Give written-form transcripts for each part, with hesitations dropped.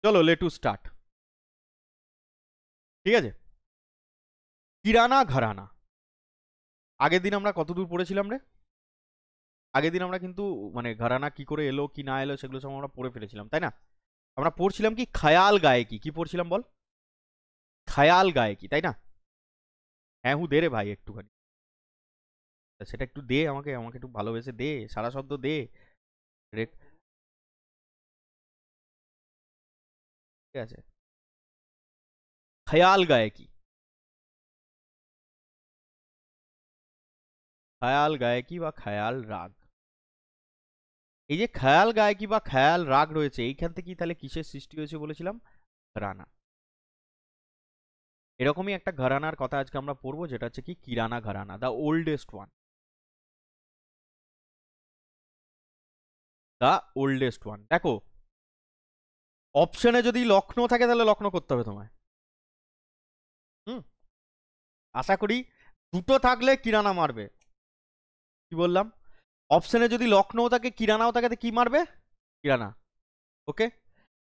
চলো লেটু স্টার্ট। ঠিক আছে, কিরানা ঘরানা। আগের দিন আমরা কত দূর পড়েছিলাম রে? আগের দিন আমরা কিন্তু মানে ঘরানা কি করে এলো কি না এলো সেগুলো সব আমরা পড়ে ফেলেছিলাম, তাই না? আমরা পড়ছিলাম কি খায়াল গায়কি, কি পড়ছিলাম বল? খায়াল গায়কি, তাই না? হ্যাঁ হু দে রে ভাই একটুখানি, সেটা একটু দে আমাকে, আমাকে একটু ভালোবেসে দে, সারা শব্দ দে। ঠিক আছে, খায়াল গায়কি। খায়াল গায়কি বা খায়াল রাগ। এই যে খায়াল গায়কি বা খায়াল রাগ রয়েছে, এইখান থেকেই তাহলে কিসের সৃষ্টি হয়েছে বলেছিলাম? ঘরানা। এরকমই একটা ঘরানার কথা আজকে আমরা পড়বো, যেটা হচ্ছে কি Kirana Gharana, the oldest one. The oldest one. দেখো, অপশনে যদি লখনৌ থাকে তাহলে লখনৌ করতে হবে তোমায়। হুম, আশা করি দুটো থাকলে কিরানা মারবে। কি বললাম? অপশনে যদি লখনৌ থাকে কিরানাও থাকে তো কি মারবে? কিরানা। ওকে।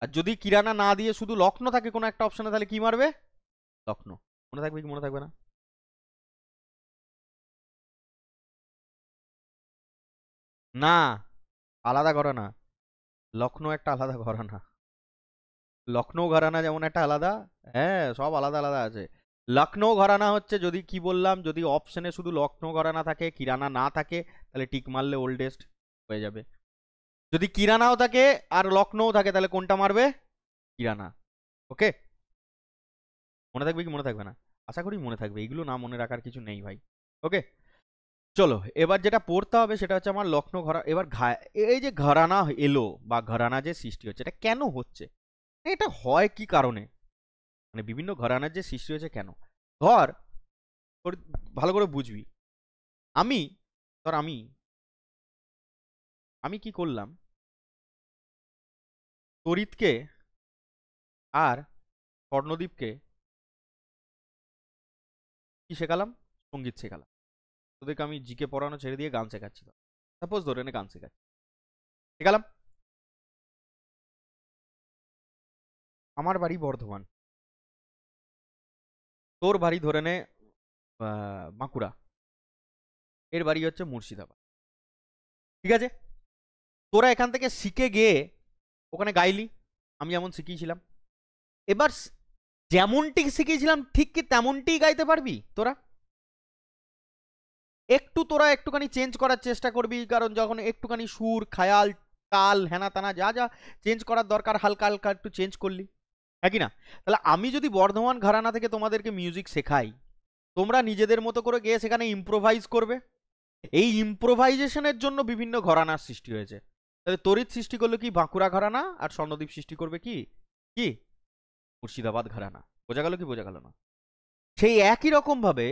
আর যদি কিরানা না দিয়ে শুধু লখনৌ থাকে কোনো একটা অপশনে, তাহলে কি মারবে? লখনৌ। মনে থাকবে কি মনে থাকবে না? না, আলাদা ঘরানা। লখনৌ একটা আলাদা ঘরানা। লখনৌ ঘরানা যেমন একটা আলাদা, হ্যাঁ সব আলাদা আলাদা আছে। লখনৌ ঘরানা হচ্ছে, যদি কি বললাম, যদি অপশনে শুধু লখনৌ ঘরানা থাকে কিরানা না থাকে, তাহলে টিক মারলে ওল্ডেস্ট হয়ে যাবে। যদি কিরানাও থাকে আর লখনৌ থাকে, তাহলে কোনটা মারবে? কিরানা। ওকে, মনে থাকবে কি মনে থাকবে না? আশা করি মনে থাকবে, এইগুলো না মনে রাখার কিছু নেই ভাই। ওকে, চলো এবার যেটা পড়তে হবে সেটা হচ্ছে আমার লখনৌ ঘরা। এবার এই যে ঘরানা এলো বা ঘরানা যে সৃষ্টি হচ্ছে, এটা কেন হচ্ছে? এটা হয় কি কারণে? মানে বিভিন্ন ঘরানার যে সৃষ্টি হয়েছে কেন? ধর, ভালো করে বুঝবি। আমি ধর আমি আমি কি করলাম, তরিতকে আর স্বর্ণদীপকে কি শেখালাম? সঙ্গীত শেখালাম। তোদেরকে আমি জিকে পড়ানো ছেড়ে দিয়ে গান শেখাচ্ছি। সাপোজ ধরে নে গান শেখাচ্ছি, শেখালাম। আমার বাড়ি বর্ধমান, তোর বাড়ি ধরে নে বাঁকুড়া, এর বাড়ি হচ্ছে মুর্শিদাবাদ। ঠিক আছে, তোরা এখান থেকে শিখে গিয়ে ওখানে গাইলি, আমি যেমন শিখিয়েছিলাম। এবার যেমনটি শিখিয়েছিলাম ঠিক কি তেমনটি গাইতে পারবি তোরা? একটু তোরা একটুখানি চেঞ্জ করার চেষ্টা করবি, কারণ যখন একটুখানি সুর খায়াল তাল হেনা তানা যা যা চেঞ্জ করার দরকার, হালকা হালকা একটু চেঞ্জ করলি, হ্যাঁ কি না? তাহলে আমি যদি বর্ধমান ঘরানা থেকে তোমাদেরকে মিউজিক শেখাই, তোমরা নিজেদের মতো করে গিয়ে সেখানে ইম্প্রোভাইজ করবে। এই ইম্প্রোভাইজেশনের জন্য বিভিন্ন ঘরানার সৃষ্টি হয়েছে। তাহলে তড়িৎ সৃষ্টি করলো কি বাঁকুড়া ঘরানা, আর স্বর্ণদ্বীপ সৃষ্টি করবে কি কি মুর্শিদাবাদ ঘরানা। বোঝা গেল কি বোঝা গেল না? সেই একই রকম ভাবে,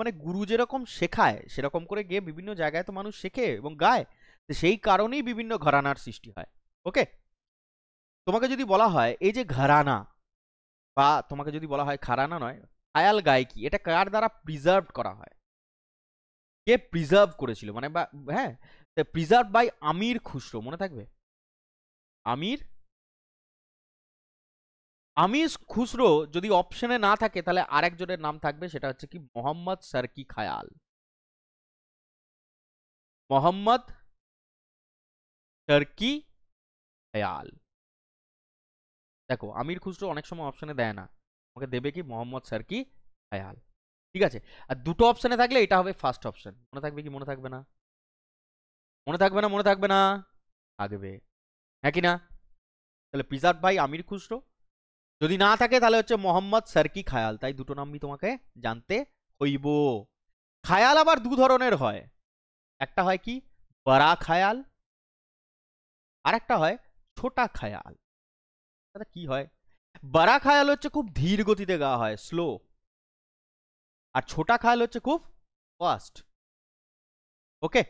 মানে গুরু যেরকম শেখায় সেরকম করে গিয়ে বিভিন্ন জায়গায় তো মানুষ শেখে এবং গায়। তো সেই কারণেই বিভিন্ন ঘরানার সৃষ্টি হয়। ওকে, তোমাকে যদি বলা হয় এই যে ঘরানা, বা তোমাকে যদি বলা হয় খারানা নয়, খায়াল গায়কি, এটা কার দ্বারা প্রিজার্ভ করা হয়? কে প্রিজার্ভ করেছিল মানে, বা হ্যাঁ, প্রিজার্ভ বাই আমির খুসরো, মনে থাকবে? আমির আমির খুসরো যদি অপশনে না থাকে, তাহলে আরেকজনের নাম থাকবে, সেটা হচ্ছে কি মোহাম্মদ সার্কি খায়াল। মোহাম্মদ সার্কি খায়াল। দেখো, আমির খুসরো অনেক সময় অপশনে দেয় না, আমাকে দেবে কি মোহাম্মদ সার্কি খায়াল। ঠিক আছে, আর দুটো অপশনে থাকলে এটা হবে ফার্স্ট অপশন। মনে থাকবে কি মনে থাকবে না? মনে থাকবে না মনে থাকবে না? থাকবে, হ্যাঁ কি না? তাহলে প্রিজার্ভ ভাই আমির খুসরো, যদি না থাকে তাহলে হচ্ছে মোহাম্মদ সার্কি খায়াল। তাই দুটো নামই তোমাকে জানতে হইব। খায়াল আবার দু ধরনের হয়, একটা হয় কি বড়া খায়াল, আর একটা হয় ছোটা খায়াল। দাদা কি হয়? বড়া খায়াল হচ্ছে খুব ধীর গতিতে গাওয়া হয়, স্লো। আর ছোটা খায়াল হচ্ছে খুব ফাস্ট। ওকে,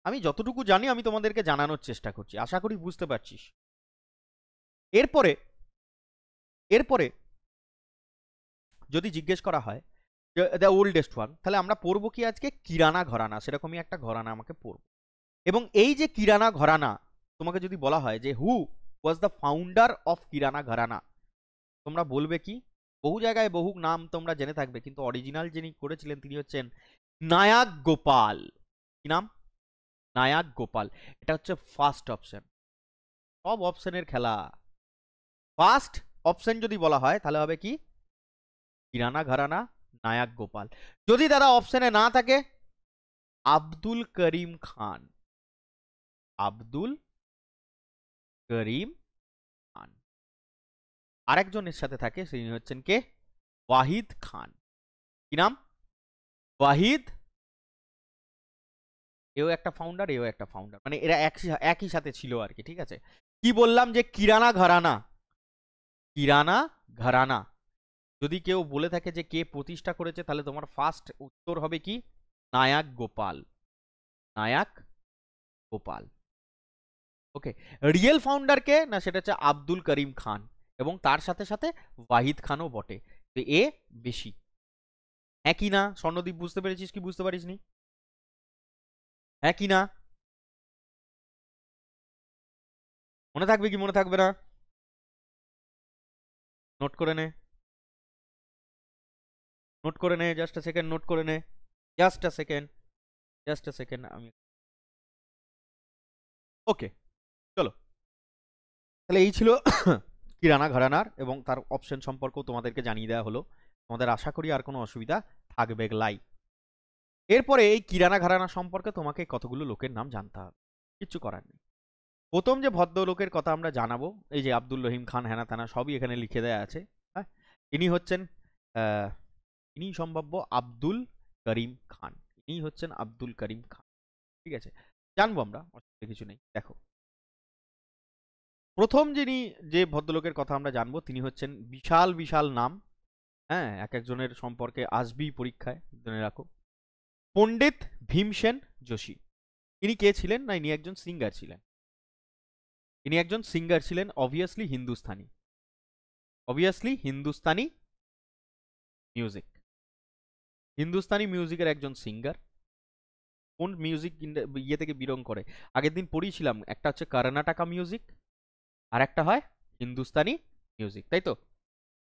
আমি যতটুকু জানি আমি তোমাদেরকে জানানোর চেষ্টা করছি, আশা করি বুঝতে পারছিস। এরপরে এরপরে যদি জিজ্ঞেস করা হয় দ্য ওল্ডেস্ট ওয়ান, তাহলে আমরা পড়বো কি আজকে? কিরানা ঘরানা। সেরকমই একটা ঘরানা আমাকে পড়বো। এবং এই যে কিরানা ঘরানা, তোমাকে যদি বলা হয় যে who was the founder of Kirana Gharana? তোমরা বলবে কি? বহু জায়গায় বহু নাম তোমরা জেনে থাকবে, কিন্তু অরিজিনাল যিনি করেছিলেন তিনি হচ্ছেন নায়াক গোপাল। কি নাম? নায়াক গোপাল। এটা হচ্ছে ফার্স্ট অপশন। সব অপশনের খেলা। ফার্স্ট অপশন যদি বলা হয় তাহলে হবে কি? কিরানা ঘরানা, নায়াক গোপাল। যদি দাদা অপশনে না থাকে, আব্দুল করিম খান। আব্দুল করিম খান। আরেকজনের সাথে থাকে, তিনি হচ্ছেন কে? ওয়াহিদ খান। কি নাম? ওয়াহিদ। এও একটা ফাউন্ডার, এও একটা ফাউন্ডার, মানে এরা একই সাথে ছিল আর কি। ঠিক আছে, কি বললাম যে কিরানা ঘরানা। কিরানা ঘরানা যদি কেউ বলে থাকে যে কে প্রতিষ্ঠা করেছে, তাহলে তোমার ফার্স্ট উত্তর হবে কি? নায়াক গোপাল। নায়াক গোপাল। ওকে, রিয়েল ফাউন্ডার কে না, সেটা হচ্ছে আব্দুল করিম খান, এবং তার সাথে সাথে ওয়াহিদ খানও বটে। তো এ বেশি। হ্যাঁ কি না স্বর্ণদীপ? বুঝতে পেরেছিস কি বুঝতে পারিস নি? হ্যাঁ কি না? মনে থাকবে কি মনে থাকবে না? নোট করে নে, নোট করে নে, জাস্ট আ সেকেন্ড, নোট করে নে, জাস্ট আ সেকেন্ড, জাস্ট আ সেকেন্ড। আমি ওকে, চলো তাহলে এই ছিল কিরানা ঘরানার এবং তার অপশন সম্পর্কেও তোমাদেরকে জানিয়ে দেওয়া হলো। তোমাদের আশা করি আর কোনো অসুবিধা থাকবে লাই। এরপরে এই কিরানা ঘরানা সম্পর্কে তোমাকে কতগুলো লোকের নাম জানতে হবে, কিচ্ছু করার নেই। প্রথম যে ভদ্রলোকের কথা আমরা জানাবো, এই যে আব্দুল রহিম খান হেনা তেনা সবই এখানে লিখে দেওয়া আছে। হ্যাঁ, ইনি হচ্ছেন ইনি সম্ভাব্য আব্দুল করিম খান। ইনি হচ্ছেন আব্দুল করিম খান। ঠিক আছে, জানবো আমরা, অসুবিধা কিছু নেই। দেখো, প্রথম যিনি যে ভদ্রলোকের কথা আমরা জানবো তিনি হচ্ছেন বিশাল বিশাল নাম। হ্যাঁ, এক একজনের সম্পর্কে আসবেই পরীক্ষায়, জেনে রাখো। পণ্ডিত ভীমসেন যোশী। ইনি কে ছিলেন? না, ইনি একজন সিঙ্গার ছিলেন। ইনি একজন সিঙ্গার ছিলেন, obviously Hindustani. Obviously Hindustani music. Hindustani মিউজিকের একজন সিঙ্গার। কোন মিউজিক ইয়ে থেকে বিলং করে? আগের দিন পড়িয়েছিলাম, একটা হচ্ছে কর্ণাটকা মিউজিক, আর একটা হয় হিন্দুস্তানি মিউজিক, তাই তো?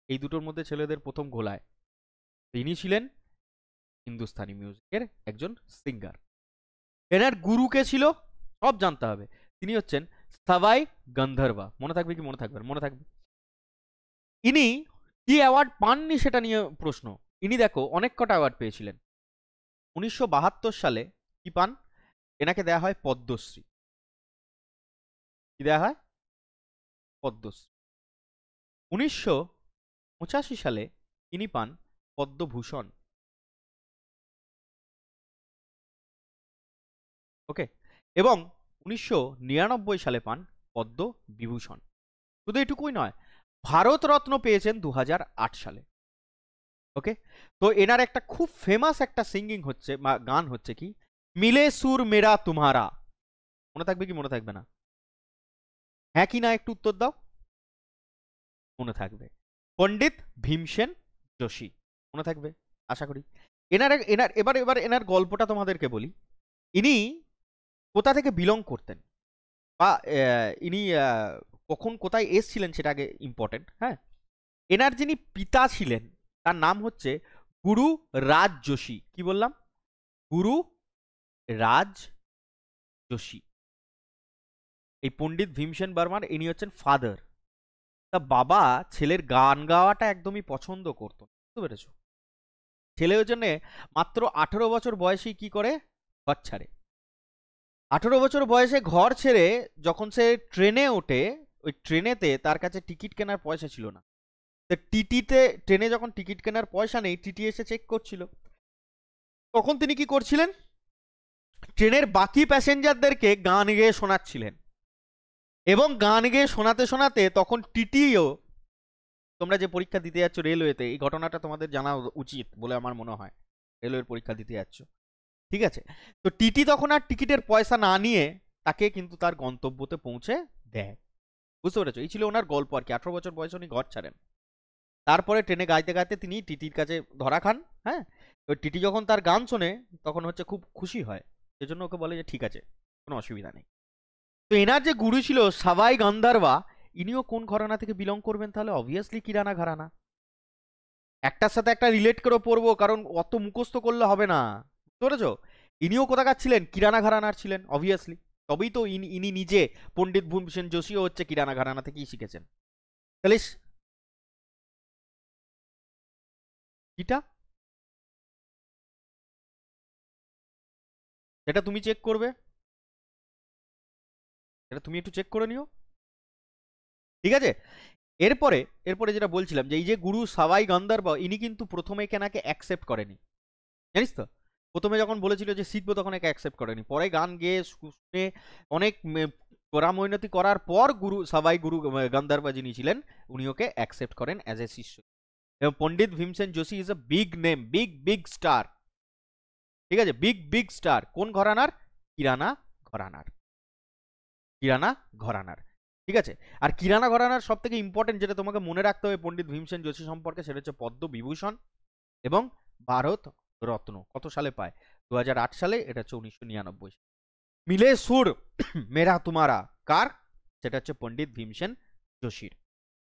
এই দুটোর মধ্যে ছেলেদের প্রথম ঘোলায়। ইনি ছিলেন হিন্দুস্তানি মিউজিকের একজন সিঙ্গার। এনার গুরু কে ছিল? সব জানতে হবে। তিনি হচ্ছেন সাবাই গন্ধর্বা। মনে থাকবে কি মনে থাকবে? মনে থাকবে। ইনি কি অ্যাওয়ার্ড পাননি সেটা নিয়ে প্রশ্ন। ইনি দেখো অনেক কটা অ্যাওয়ার্ড পেয়েছিলেন। 1972 সালে কি পান? এনাকে দেয়া হয় পদ্মশ্রী। কি দেয়া হয়? পদ্মশ্রী। 1985 সালে ইনি পান পদ্মভূষণ। ওকে, এবং 1999 সালে পান পদ্মবিভূষণ। শুধু এটুকুই নয়, ভারতরত্ন পেয়েছেন 2008 সালে। ওকে, তো এনার একটা খুব ফেমাস একটা সিঙ্গিং হচ্ছে বা গান হচ্ছে কি, মিলে সুর মেরা তুমহারা। মনে থাকবে কি মনে থাকবে না? হ্যাঁ কি না একটু উত্তর দাও। মনে থাকবে। পণ্ডিত ভীমসেন যোশী। মনে থাকবে আশা করি। এনার এনার এবার এবার এনার গল্পটা তোমাদেরকে বলি। ইনি কোথা থেকে বিলং করতেন, বা ইনি কখন কোথায় এসছিলেন সেটা আগে ইম্পর্টেন্ট। হ্যাঁ, এনার যিনি পিতা ছিলেন তার নাম হচ্ছে গুরু রাজ যোশী। কি বললাম? গুরু রাজ যোশী। এই পণ্ডিত ভীমসেন বর্মার ইনি হচ্ছেন ফাদার। তা বাবা ছেলের গান গাওয়াটা একদমই পছন্দ করতো, বুঝতে পেরেছো? ছেলে ওই জন্যে মাত্র 18 বছর বয়সেই কি করে? ঘর ছাড়ে। 18 বছর বয়সে ঘর ছেড়ে যখন সে ট্রেনে ওঠে, ওই ট্রেনেতে তার কাছে টিকিট কেনার পয়সা ছিল না। তো টিটিতে, ট্রেনে যখন টিকিট কেনার পয়সা নেই, টিটি এসে চেক করছিল, তখন তিনি কি করছিলেন? ট্রেনের বাকি প্যাসেঞ্জারদেরকে গান গেয়ে শোনাচ্ছিলেন। এবং গান গেয়ে শোনাতে শোনাতে তখন টিটিও, তোমরা যে পরীক্ষা দিতে যাচ্ছ রেলওয়েতে, এই ঘটনাটা তোমাদের জানা উচিত বলে আমার মনে হয়। রেলওয়ের পরীক্ষা দিতে যাচ্ছ, ঠিক আছে? তো টিটি তখন আর টিকিটের পয়সা না নিয়ে তাকে কিন্তু তার গন্তব্যতে পৌঁছে দেয়। বুঝতে পেরেছো? এই ছিল ওনার গল্প আর কি। 18 বছর বয়সে উনি ঘর ছাড়েন। তারপরে ট্রেনে গাইতে গাইতে তিনি টিটির কাছে ধরা খান। হ্যাঁ, তো টিটি যখন তার গান শোনে তখন হচ্ছে খুব খুশি হয়, সেজন্য ওকে বলে যে ঠিক আছে, কোনো অসুবিধা নেই। তো এনার যে গুরু ছিল সাবাই গান্ধারবা, ইনিও কোন ঘরানা থেকে বিলং করবেন তাহলে? অবভিয়াসলি কিরানা ঘরানা। একটার সাথে একটা রিলেট করে পড়বো, কারণ অত মুখস্থ করলে হবে না, বুঝতে পেরেছো? ইনিও কোথাকার ছিলেন? কিরানা ঘরানার ছিলেন অবভিয়াসলি। তবেই তো ইনি নিজে পণ্ডিত ভীমসেন যোশীও হচ্ছে কিরানা ঘরানা থেকেই শিখেছেন। তাহলে কিটা সেটা তুমি চেক করবে, এটা তুমি একটু চেক করে নিও, ঠিক আছে? এরপরে এরপরে যেটা বলছিলাম যে এই যে গুরু সাওয়াই গন্ধর্ব, ইনি কিন্তু প্রথমে কেনাকে অ্যাকসেপ্ট করেনি, জানিস তো? প্রথমে যখন বলেছিল যে শিখবো তখন একে অ্যাকসেপ্ট করেনি, পরে গান গেয়ে শুনে অনেক পরামৈনতি করার পর গুরু সাওয়াই গুরু গন্ধর্ব যিনি ছিলেন উনি ওকে অ্যাকসেপ্ট করেন অ্যাজ এ শিষ্য। এবং Pandit Bhimsen Joshi is a big name, big big star, ঠিক আছে? Big big star. কোন ঘরানার? কিরানা ঘরানার, কিরানা ঘরানার, ঠিক আছে? আর কিরানা ঘরানার সব থেকে ইম্পর্টেন্ট যেটা তোমাকে মনে রাখতে হবে পণ্ডিত ভীমসেন যোশী সম্পর্কে, সেটা হচ্ছে পদ্ম বিভূষণ এবং ভারত রত্ন। কত সালে পায়? 2008 সালে, এটা হচ্ছে 1999। মিলে সুর মেরা তুমারা কার? সেটা হচ্ছে পণ্ডিত ভীমসেন যোশীর।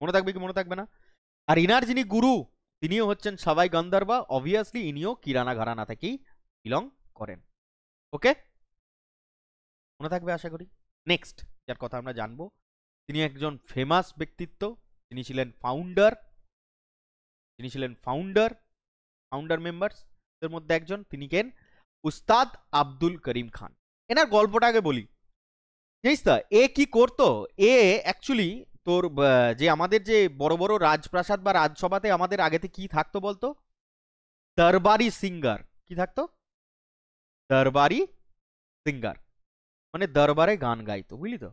মনে থাকবে কি মনে থাকবে না? আর ইনার যিনি গুরু তিনিও হচ্ছেন সাওয়াই গন্ধর্ব, অবভিয়াসলি ইনিও কিরানা ঘরানা থেকেই বিলং করেন। ওকে, মনে থাকবে আশা করি। নেক্সট যার কথা আমরা জানবো, তিনি একজন ফেমাস ব্যক্তিত্ব, তিনি ছিলেন ফাউন্ডার, ফাউন্ডার মেম্বার্স এর মধ্যে একজন, তিনি কেন? উস্তাদ আব্দুল করিম খান। এনার গল্পটা আগে বলি, জানিস তো এ কি করতো? এ অ্যাকচুয়ালি তোর যে আমাদের যে বড় বড় রাজপ্রাসাদ বা রাজসভাতে আমাদের আগেতে কি থাকতো বলতো? দরবারি সিঙ্গার। কি থাকতো? দরবারি সিঙ্গার, মানে দরবারে গান গাইতো, বুঝলি তো?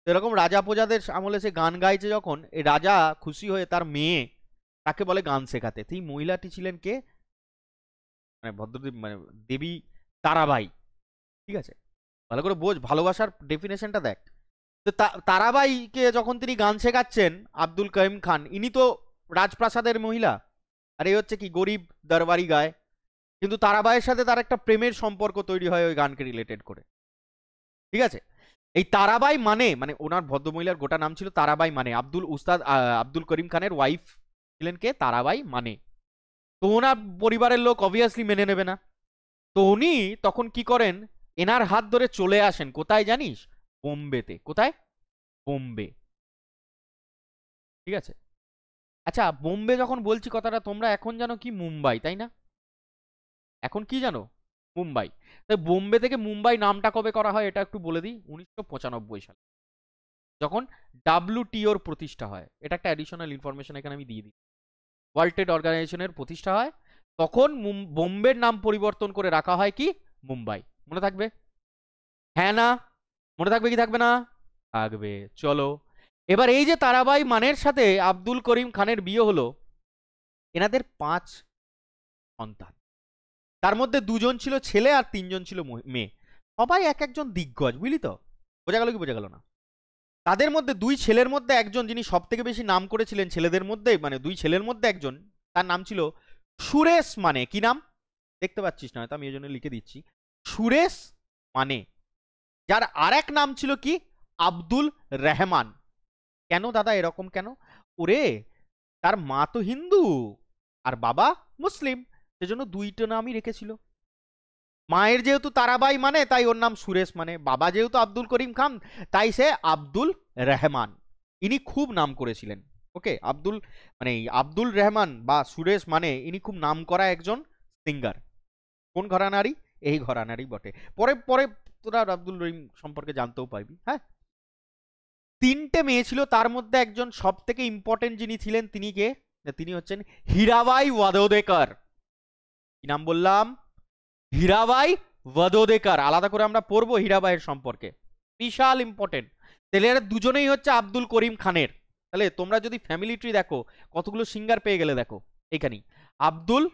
এরকম রাজা প্রজাদের আমলে সে গান গাইছে যখন, এই রাজা খুশি হয়ে তার মেয়ে তাকে বলে গান শেখাতে। এই মহিলাটি ছিলেন কে? মানে ভদ্রদেব, মানে দেবী তারাবাই, ঠিক আছে? ভালো করে বোঝ, ভালোবাসার ডেফিনেশনটা দেখ। তো তারাবাইকে যখন তিনি গান শেখাচ্ছেন আব্দুল করিম খান, ইনি তো রাজপ্রাসাদের মহিলা, আর এই হচ্ছে কি গরিব দরবারি গায়। কিন্তু তারাবাইয়ের সাথে তার একটা প্রেমের সম্পর্ক তৈরি হয় ওই গানকে রিলেটেড করে, ঠিক আছে? এই তারাবাই মানে মানে ওনার ভদ্রমহিলার গোটা নাম ছিল তারাবাই মানে। আব্দুল করিম খানের ওয়াইফ ছিলেন কে? তারাবাই মানে। তো ওনার পরিবারের লোক অবভিয়াসলি মেনে নেবে না। তো উনি তখন কি করেন? এনার হাত ধরে চলে আসেন কোথায় জানিস? বোম্বেতে। কোথায়? বোম্বে, ঠিক আছে? আচ্ছা, বোম্বে যখন বলছি কথাটা, তোমরা এখন জানো কি মুম্বাই, তাই না? এখন কি জানো? মুম্বাই। তাই বোম্বে থেকে মুম্বাই নামটা কবে করা হয় এটা একটু বলে দিই। 1995 সালে, যখন WTOর প্রতিষ্ঠা হয়। এটা একটা অ্যাডিশনাল ইনফরমেশন এখানে আমি দিয়ে দিই। ওয়ার্ল্ড ট্রেড অর্গানাইজেশনের প্রতিষ্ঠা হয়, তখন বোম্বের নাম পরিবর্তন করে রাখা হয় কি? মুম্বাই। মনে থাকবে? হ্যাঁ না? মনে থাকবে কি থাকবে না? থাকবে। চলো, এবার এই যে তারাবাই মানের সাথে আব্দুল করিম খানের বিয়ে হলো, এনাদের 5 সন্তান। তার মধ্যে 2জন ছিল ছেলে আর 3জন ছিল মেয়ে। সবাই এক একজন দিগ্গজ, বুঝলি তো? বোঝা গেল কি বোঝা গেল না? তাদের মধ্যে 2 ছেলের মধ্যে একজন, যিনি সব থেকে বেশি নাম করেছিলেন ছেলেদের মধ্যে, মানে 2 ছেলের মধ্যে একজন, তার নাম ছিল সুরেশ মানে। কি নাম? দেখতে পাচ্ছিস না হয়তো, আমি এই জন্য লিখে দিচ্ছি, সুরেশ মানে। যার আরেক নাম ছিল কি? আব্দুল রহমান। কেন দাদা এরকম কেন? ওরে, তার মা তো হিন্দু আর বাবা মুসলিম, সেজন্য 2টা নামই রেখেছিল। মায়ের যেহেতু তারাবাই মানে, তাই ওর নাম সুরেশ মানে। বাবা যেহেতু আব্দুল করিম খান, তাই সে আব্দুল রহমান। ইনি খুব নাম করেছিলেন। ওকে, আব্দুল মানে আব্দুল রহমান বা সুরেশ মানে ইনি খুব নাম করা একজন সিঙ্গার। কোন ঘরানারই? এই ঘরানারই বটে। পরে পরে তোরা আব্দুল রহিম সম্পর্কে জানতেও পারবি। হ্যাঁ, 3টে মেয়ে ছিল, তার মধ্যে একজন সব থেকে ইম্পর্টেন্ট যিনি ছিলেন তিনি কে? তিনি হচ্ছেন হীরাবাই ওয়াদোদেকার। কি নাম বললাম? হীরাবাই ওয়াদোদেকার। আলাদা করে আমরা পড়বো হীরাবাইয়ের সম্পর্কে, বিশাল ইম্পর্টেন্ট। তাহলে এরা দুজনেই হচ্ছে আব্দুল করিম খানের। তাহলে তোমরা যদি ফ্যামিলি ট্রি দেখো, কতগুলো সিঙ্গার পেয়ে গেলে দেখো এখানেই। আব্দুল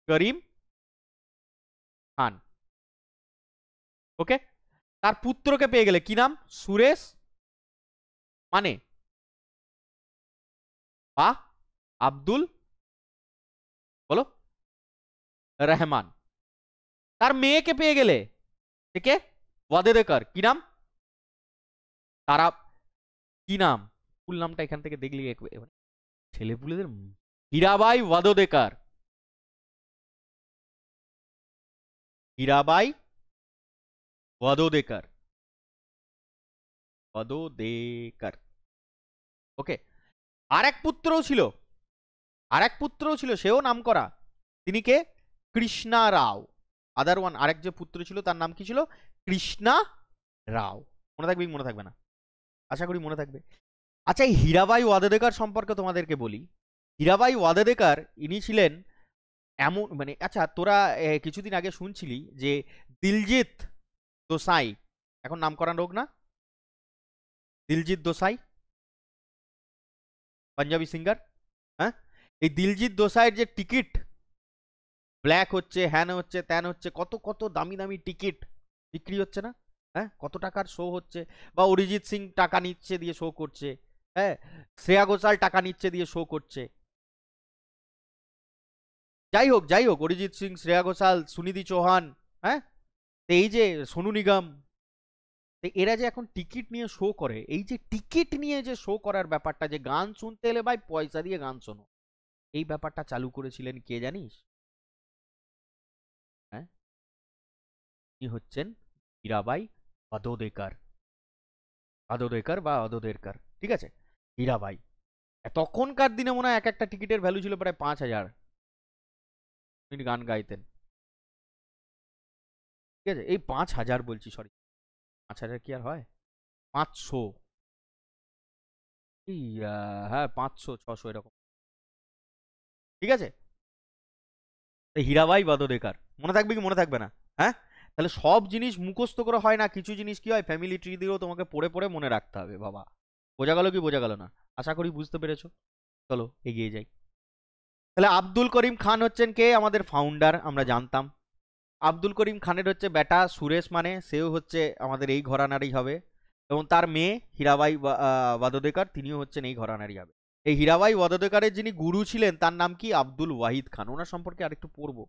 করিম খান, ওকে? তার পুত্রকে পেয়ে গেলে, কি নাম? সুরেশ মানে বা আব্দুল, বলো, রহমান। তার মেয়েকে পেয়ে গেলে, কে? ওয়াদেদেকার। কি নাম? তারা কি নাম, ফুল নামটা এখান থেকে দেখলি ছেলেপুলেদের। হীরাবাই ওয়াদোদেকার। হীরাবাই ওয়াদোদেকার। ওয়াদোদেকার। ওকে। আরেক পুত্রও ছিল, আরেক পুত্রও ছিল, সেও নাম করা। তিনি কে? কৃষ্ণা রাও। আদার ওয়ান, আরেক যে পুত্র ছিল তার নাম কি ছিল? কৃষ্ণা রাও। মনে থাকবে কি মনে থাকবে না? আশা করি মনে থাকবে। আচ্ছা, এই হীরাবাই ওয়াদেদেকার সম্পর্কে তোমাদেরকে বলি। হীরাবাই ওয়াদেদেকার ইনি ছিলেন এমন, মানে আচ্ছা তোরা কিছুদিন আগে শুনছিলি যে দিলজিৎ দোসাই এখন নাম করা লোক না? দিলজিৎ দোসাই, পাঞ্জাবি সিঙ্গার। হ্যাঁ, এই দিলজিৎ দোসাইয়ের যে টিকিট ব্ল্যাক হচ্ছে, হ্যান হচ্ছে, ত্যান হচ্ছে, কত কত দামি দামি টিকিট বিক্রি হচ্ছে না? হ্যাঁ, কত টাকার শো হচ্ছে। বা অরিজিৎ সিং টাকা নিচ্ছে দিয়ে শো করছে, হ্যাঁ, শ্রেয়া ঘোষাল টাকা নিচ্ছে দিয়ে শো করছে। যাই হোক যাই হোক, অরিজিৎ সিং, শ্রেয়া ঘোষাল, সুনিধি চৌহান, হ্যাঁ, এই যে সোনু নিগম, এরা যে এখন টিকিট নিয়ে শো করে, এই যে টিকিট নিয়ে যে শো করার ব্যাপারটা, যে গান শুনতে এলে ভাই পয়সা দিয়ে গান শোনো, এই ব্যাপারটা চালু করেছিলেন কে জানিস? হ্যাঁ, কি হচ্ছেন হীরাবাই ওয়াদোদেকার। ওয়াদোদেকার বা ওয়াদোদেরকার, ঠিক আছে। হীরাবাই, তখনকার দিনে মনে হয় এক একটা টিকিটের ভ্যালু ছিল প্রায় 5,000। তিনি গান গাইতেন, ঠিক আছে। এই 5,000 বলছি, সরি, 5,000 কি আর হয়? 500, এই হ্যাঁ 500 600 এরকম, ঠিক আছে। হীরাবাই বাদোদেকার, মনে থাকবে কি মনে থাকবে না? হ্যাঁ, তাহলে সব জিনিস মুখস্থ করে হয় না, কিছু জিনিস কি হয় ফ্যামিলি ট্রি দিয়েও তোমাকে পড়ে পড়ে মনে রাখতে হবে বাবা। বোঝা গেল কি বোঝা গেল না? আশা করি বুঝতে পেরেছো। চলো এগিয়ে যাই। তাহলে আব্দুল করিম খান হচ্ছেন কে? আমাদের ফাউন্ডার, আমরা জানতাম। আব্দুল করিম খানের হচ্ছে বেটা সুরেশ, মানে সেও হচ্ছে আমাদের এই ঘরানারই হবে, এবং তার মেয়ে হীরাবাই ওয়াদোদেকার, তিনিও হচ্ছেন এই ঘরানারই হবে। এই হীরাবাই ওয়াদোদেকারের যিনি গুরু ছিলেন তার নাম কি? আব্দুল ওয়াহিদ খান। ওনার সম্পর্কে আরেকটু পড়বো,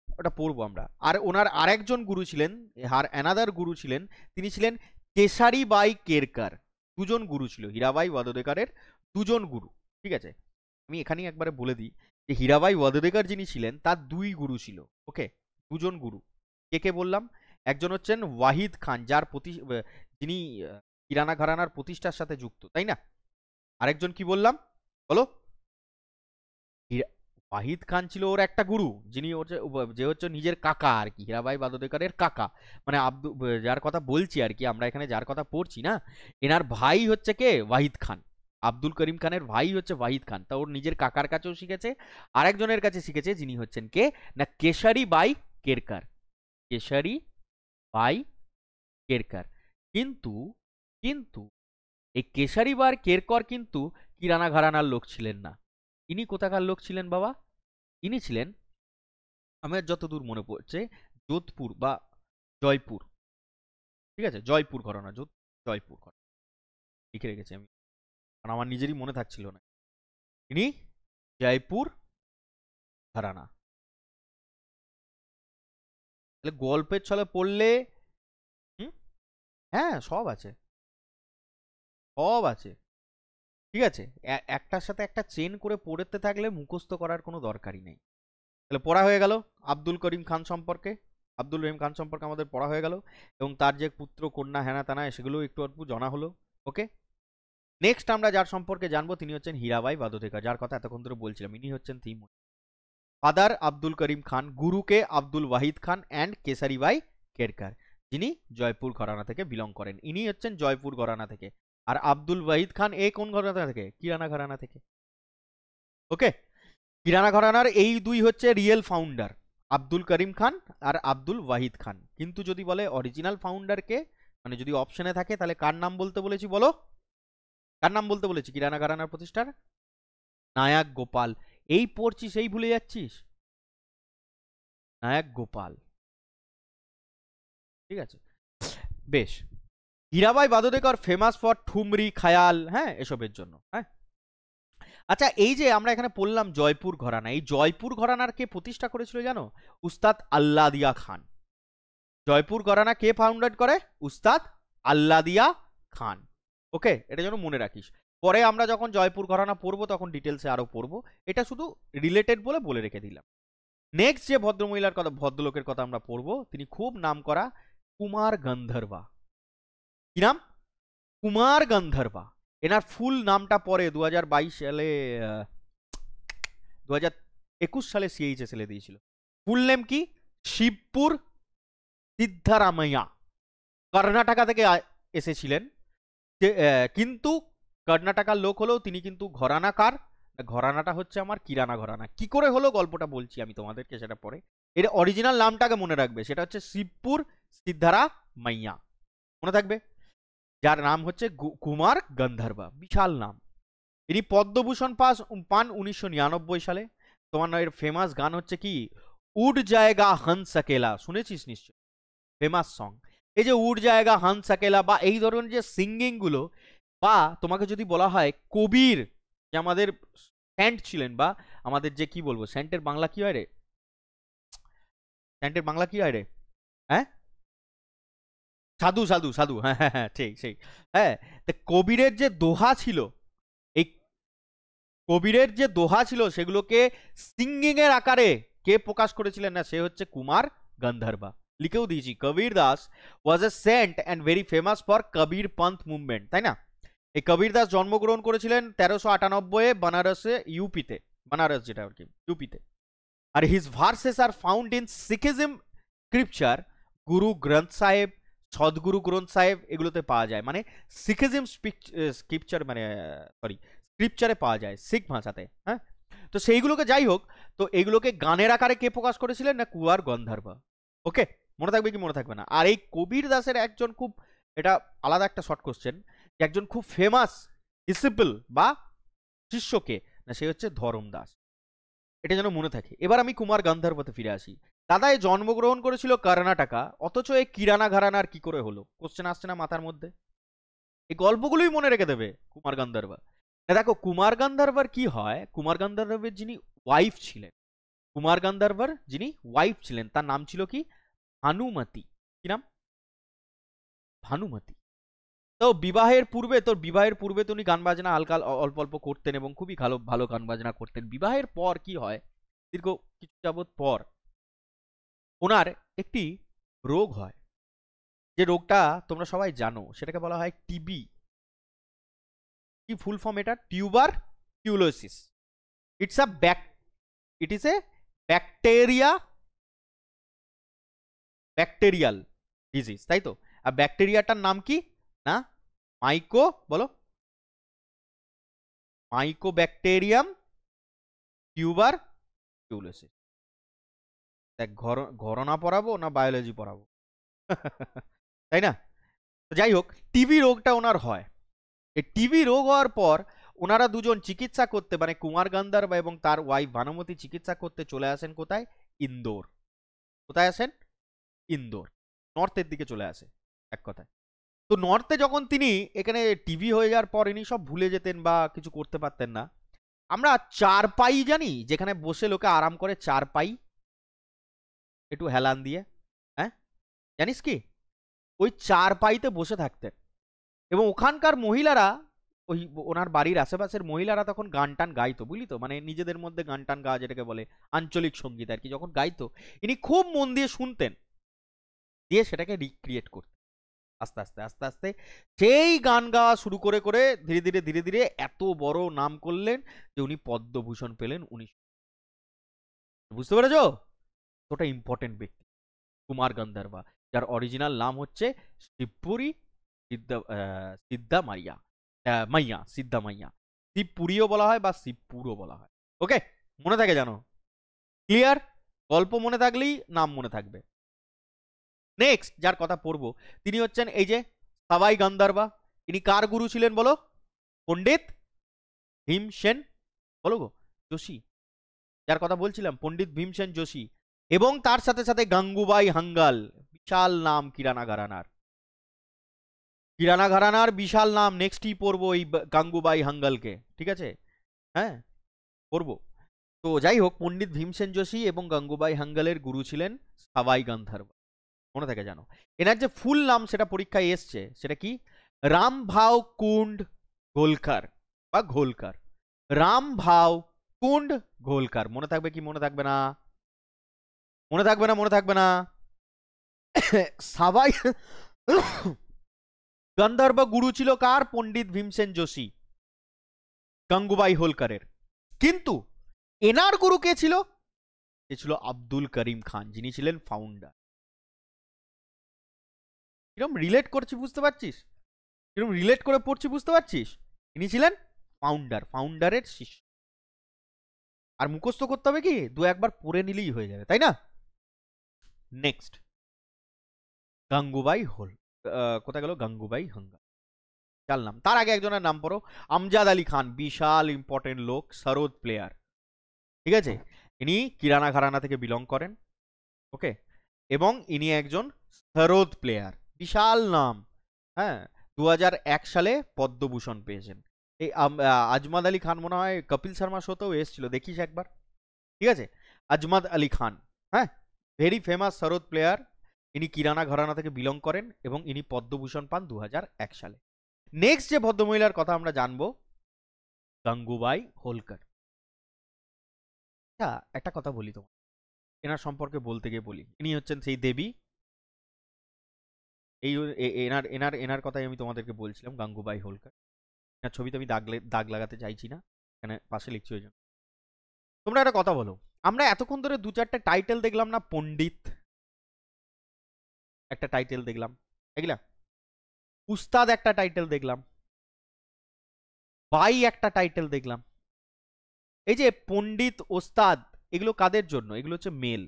ওটা পড়বো আমরা। আর ওনার আরেকজন গুরু ছিলেন, অ্যানাদার গুরু ছিলেন, তিনি ছিলেন কেশারি বাই কেরকার। দুজন গুরু ছিল হীরাবাই ওয়াদোদেকারের, দুজন গুরু, ঠিক আছে। আমি এখানেই একবারে বলে দিই যে হীরাবাই ওয়াদোদেকার যিনি ছিলেন তার দুই গুরু ছিল, ওকে, দুজন গুরু। কে কে বললাম? একজন হচ্ছেন ওয়াহিদ খান, যার যিনি কিরানা ঘরানার প্রতিষ্ঠার সাথে যুক্ত, তাই না? আরেকজন কি বললাম বলো? ওয়াহিদ খান ছিল ওর একটা গুরু, যিনি হচ্ছে যে হচ্ছে নিজের কাকা আর কি, হীরাবাই বাদোদেকারের কাকা, মানে যার কথা বলছি আর কি, আমরা এখানে যার কথা পড়ছি না, এনার ভাই হচ্ছে কে? ওয়াহিদ খান। আব্দুল করিম খানের ভাই হচ্ছে ওয়াহিদ খান, তা ওর নিজের কাকার কাছেও শিখেছে, আরেকজনের কাছে শিখেছে, যিনি হচ্ছেন কে না কেশারি বাই কেরকার। কেশারি বাই কেরকার। কিন্তু কিন্তু এই কেশারি বাই কেরকর কিন্তু কিরানা ঘরানার লোক ছিলেন না। ইনি কোথাকার লোক ছিলেন বাবা? ইনি ছিলেন, আমার যতদূর মনে পড়ছে, যোধপুর বা জয়পুর, ঠিক আছে, জয়পুর ঘরানা, জয়পুর ঘরানা লিখে রেখেছি আমি, কারণ আমার নিজেরই মনে থাকছিল না। ইনি জয়পুর ঘরানা। তাহলে গল্পের ছলে পড়লে, হুম, হ্যাঁ সব আছে, সব আছে, ঠিক আছে। একটার সাথে একটা চেন করে পড়তে থাকলে মুখস্থ করার কোনো দরকারই নেই। তাহলে পড়া হয়ে গেল আব্দুল করিম খান সম্পর্কে, আব্দুল রহিম খান সম্পর্কে আমাদের পড়া হয়ে গেল, এবং তার যে পুত্র কন্যা হেনা তানা সেগুলো একটু একটু জানা হলো, ওকে। নেক্সট আমরা যার সম্পর্কে জানবো তিনি হচ্ছেন হীরাবাই বাদোদেকার, যার কথা এতক্ষণ ধরে বলছিলাম। ইনি হচ্ছেন থিম ফাদার আব্দুল করিম খান, গুরুকে আব্দুল ওয়াহিদ খান অ্যান্ড কেসারিবাই কেরকার, যিনি জয়পুর ঘরানা থেকে বিলং করেন। ইনি হচ্ছেন জয়পুর ঘরানা থেকে, আর আব্দুল ওয়াহিদ খান এ কোন ঘরানা থেকে? কিরানা ঘরানা থেকে, ওকে। কিরানা ঘরানার এই দুই হচ্ছে রিয়েল ফাউন্ডার, আব্দুল করিম খান আর আব্দুল ওয়াহিদ খান। কিন্তু যদি বলে অরিজিনাল ফাউন্ডারকে, মানে যদি অপশনে থাকে, তাহলে কার নাম বলতে বলেছি বলো? কার নাম বলতে বলেছি কিরানা ঘরানার প্রতিষ্ঠার? নায়ক গোপাল। এই পড়ছিস এই ভুলে যাচ্ছিস? নায়ক গোপাল, ঠিক আছে, বেশ। হীরাবাই বাদোদেকর ফেমাস ফর ঠুমরি, খায়াল, হ্যাঁ, এসবের জন্য, হ্যাঁ। আচ্ছা, এই যে আমরা এখানে পড়লাম জয়পুর ঘরানা, এই জয়পুর ঘরানার কে প্রতিষ্ঠা করেছিল জানো? উস্তাদ আল্লাদিয়া খান। জয়পুর ঘরানা কে ফাউন্ডেড করে? উস্তাদ আল্লাদিয়া খান। ওকে, এটা যেন মনে রাখিস। পরে আমরা যখন জয়পুর ঘরানা পড়বো তখন ডিটেলসে আরো পড়বো, এটা শুধু রিলেটেড বলে রেখে দিলাম। নেক্সট যে ভদ্রমহিলার কথা, ভদ্রলোকের কথা আমরা পড়বো, তিনি খুব নাম করা কুমার গান্ধর্বা। কি নাম? কুমার গান্ধর্বা। এনার ফুল নামটা পরে 2022 সালে 2021 সালে সিএইচএসএল দিয়েছিল। ফুল নেম কি? শিবপুর সিদ্ধারামাইয়া। কর্ণাটকা থেকে এসেছিলেন, কিন্তু কর্ণাটকার লোক হলেও তিনি কিন্তু ঘরানাকার। ঘরানাটা হচ্ছে আমার কিরানা ঘরানা। কি করে হলো গল্পটা বলছি আমি তোমাদেরকে, সেটা পরে। এর অরিজিনাল নামটাকে মনে রাখবে, সেটা হচ্ছে শিবপুর সিদ্ধারামাইয়া, মনে থাকবে। যার নাম হচ্ছে কুমার গান্ধর্বা, বিশাল নাম। ইনি পদ্মভূষণ পান 1999 সালে। তোমার এর ফেমাস গান হচ্ছে কি, উড জায়গা হংস অকেলা, শুনেছিস নিশ্চয়, ফেমাস সং। এই যে উড জায়গা হংস অকেলা বা এই ধরনের যে সিঙ্গিং গুলো, বা তোমাকে যদি বলা হয় কবির, যে আমাদের সেন্ট ছিলেন, বা আমাদের যে কি বলবো, সেন্টের বাংলা কি হয় রে? সেন্টের বাংলা কি হয় রে? হ্যাঁ, সাধু সাধু সাধু, হ্যাঁ হ্যাঁ হ্যাঁ, ঠিক সেই। হ্যাঁ, তো কবিরের যে দোহা ছিল, এই কবিরের যে দোহা ছিল সেগুলোকে সিঙ্গিং এর আকারে কে প্রকাশ করেছিলেন? না, সে হচ্ছে কুমার গান্ধর্বা। লিখেও দিয়েছি, Kabir Das was a saint and very famous for Kabir Panth movement, তাই না? এই কবির দাস জন্মগ্রহণ করেছিলেন 1398 বানারসে, ইউপিতে, বানারস যেটা আর কি, ইউপিতে। আর his verses are found in Sikhism scripture, Guru Granth সাহেব, সদগুরু গ্রন্থ সাহেব, এগুলোতে পাওয়া যায়। মানে সিখিজম স্ক্রিপচার, মানে সরি, স্ক্রিপচারে পাওয়া যায় শিখ ভাষাতে। হ্যাঁ, তো সেইগুলোকে, যাই হোক, তো এগুলোকে গানের আকারে কে প্রকাশ করেছিলেন? না, কুমার গান্ধর্বা। ওকে, মনে থাকবে কি মনে থাকবে না? আর এই কবির দাসের একজন খুব, এটা আলাদা একটা শর্ট কোশ্চেন, একজন খুব ফেমাস ডিসিপল বা শিষ্যকে, না সে হচ্ছে ধরম দাস। এটা যেন মনে থাকে। এবার আমি কুমার গান্ধর্বতে ফিরে আসি। দাদা এ জন্মগ্রহণ করেছিল কর্ণাটকা, অথচ এই কিরানা ঘরানার কি করে হলো? কোশ্চেন আসছে না মাথার মধ্যে? এই গল্পগুলোই মনে রেখে দেবে কুমার গান্ধর্বা। দেখো কুমার গান্ধর্বার কি হয়, কুমার গান্ধর্বের যিনি ওয়াইফ ছিলেন, কুমার গান্ধর্বার যিনি ওয়াইফ ছিলেন, তার নাম ছিল কি? ভানুমতি। কি নাম? ভানুমতি। তো বিবাহের পূর্বে তো উনি গান বাজনা হালকা অল্প অল্প করতেন, এবং খুবই ভালো ভালো গান বাজনা করতেন। বিবাহের পর কি হয়, দীর্ঘ কিছু যাবৎ পর ওনার একটি রোগ হয়, যে রোগটা তোমরা সবাই জানো, সেটাকে বলা হয় টিবি। কি ফুল ফর্ম এটা? Tuberculosis. It's a it is a bacterial disease, তাই তো? আর ব্যাকটেরিয়াটার নাম কি? না, বলো, মাইকোব্যাকটেরিয়াম টিউবার কিউলোসিস। দেখ, ঘরনা পড়াবো না বায়োলজি পড়াবো? তাই না? যাই হোক, টিবি রোগটা ওনার হয়। এই টিবি রোগ হওয়ার পর ওনারা দুজন চিকিৎসা করতে, মানে কুমার গান্ধর্বা এবং তার ওয়াইফ ভানুমতি চিকিৎসা করতে চলে আসেন কোথায়? ইন্দোর। কোথায় আসেন? ইন্দোর। নর্থের দিকে চলে আসে, এক কথায়। তো নর্থে যখন তিনি, এখানে টিভি হয়ে যাওয়ার পর ইনি সব ভুলে যেতেন বা কিছু করতে পারতেন না। আমরা চারপাই জানি, যেখানে বসে লোকে আরাম করে, চারপাই, একটু হেলান দিয়ে, হ্যাঁ, জানিস কি? ওই চারপাইতে বসে থাকতেন, এবং ওখানকার মহিলারা, ওই ওনার বাড়ির আশেপাশের মহিলারা তখন গান টান গাইতো, বুঝলি তো, মানে নিজেদের মধ্যে গান টান গাওয়া, যেটাকে বলে আঞ্চলিক সঙ্গীত আর কি, যখন গাইতো ইনি খুব মন দিয়ে শুনতেন, দিয়ে সেটাকে রিক্রিয়েট করতেন। আস্তে আস্তে আস্তে আস্তে সেই গান গাওয়া শুরু করে করে ধীরে ধীরে ধীরে ধীরে এত বড় নাম করলেন যে উনি পদ্মভূষণ পেলেন 19। বুঝতে পেরেছো? ওটা ইম্পর্টেন্ট ব্যক্তি কুমার গান্ধর্বা, যার অরিজিনাল নাম হচ্ছে শিবপুরী সিদ্ধা মাইয়া, সিদ্ধা মাইয়া। শিবপুরীও বলা হয় বা শিবপুরও বলা হয়। ওকে, মনে থাকে জানো? ক্লিয়ার? গল্প মনে থাকলেই নাম মনে থাকবে। নেক্সট যার কথা পড়বো, তিনি হচ্ছেন এই যে সাবাই গান্ধর্বা। ইনি কার গুরু ছিলেন বলো? পণ্ডিত ভীমসেন, বলো গো, যোশী। যার কথা বলছিলাম, পণ্ডিত ভীমসেন যোশী। এবং তার সাথে সাথে গাঙ্গুবাই হাঙ্গাল, বিশাল নাম কিরানা ঘরানার। কিরানা ঘরানার বিশাল নাম, নেক্সটই পড়বো এই গাঙ্গুবাই হাঙ্গালকে, ঠিক আছে? হ্যাঁ, পড়বো। তো যাই হোক, পণ্ডিত ভীমসেন যোশী এবং গাঙ্গুবাই হাঙ্গালের গুরু ছিলেন সাবাই গান্ধর্বা, মনে থাকে জানো? এনার যে ফুল নাম সেটা পরীক্ষায় এসছে, সেটা কি? রামভাও কুন্ড গোলকার বা ঘোলকার, রামভাও কুন্ড ঘোলকার। মনে থাকবে কি মনে থাকবে না? মনে থাকবে না, মনে থাকবে না? সাবাই গন্ধর্ব গুরু ছিল কার? পণ্ডিত ভীমসেন যোশী, গঙ্গুবাই হোলকারের। কিন্তু এনার গুরু কে ছিল? এ ছিল আব্দুল করিম খান, যিনি ছিলেন ফাউন্ডার। কিরকম রিলেট করছি বুঝতে পারছিস? কিরকম রিলেট করে পড়ছি বুঝতে পারছিস? ইনি ছিলেন ফাউন্ডার, ফাউন্ডারের শিষ্য। আর মুখস্থ করতে হবে কি, দু একবার পড়ে নিলেই হয়ে যাবে, তাই না? নেক্সট, গাঙ্গুবাই হোল, কোথায় গেল? গাঙ্গুবাই হাঙ্গাল, জানলাম। তার আগে একজনের নাম পড়ো, আমজাদ আলী খান, বিশাল ইম্পর্টেন্ট লোক, সরোদ প্লেয়ার। ঠিক আছে, ইনি কিরানা ঘরানা থেকে বিলং করেন। ওকে, এবং ইনি একজন সরোদ প্লেয়ার, বিশাল নাম। হ্যাঁ, 2001 সালে পদ্মভূষণ পেয়েছেন। এই আজমাদ আলী খান মনে হয় কপিল শর্মা শোতেও এসেছিল, দেখিস একবার। ঠিক আছে, আজমাদ আলী খান, হ্যাঁ, ভেরি ফেমাস সরোদ প্লেয়ার। ইনি কিরানা ঘরানা থেকে বিলং করেন এবং ইনি পদ্মভূষণ পান 2001 সালে। নেক্সট যে ভদ্রমহিলার কথা আমরা জানবো, গাঙ্গুবাই হোলকার। আচ্ছা, একটা কথা বলি তোমার, এনার সম্পর্কে বলতে গিয়ে বলি, ইনি হচ্ছেন সেই দেবী। এই এনার এনার এনার কথাই আমি তোমাদেরকে বলছিলাম, গাঙ্গুবাই হোলকার। এনার ছবিতে আমি দাগ লাগাতে চাইছি না, এখানে পাশে লিখছি ওই জন্য। তোমরা একটা কথা বলো, আমরা এতক্ষণ ধরে দু চারটে টাইটেল দেখলাম না? পণ্ডিত একটা টাইটেল দেখলাম, এগুলা উস্তাদ একটা টাইটেল দেখলাম, বাই একটা টাইটেল দেখলাম। এই যে পণ্ডিত, ওস্তাদ, এগুলো কাদের জন্য? এগুলো হচ্ছে মেল।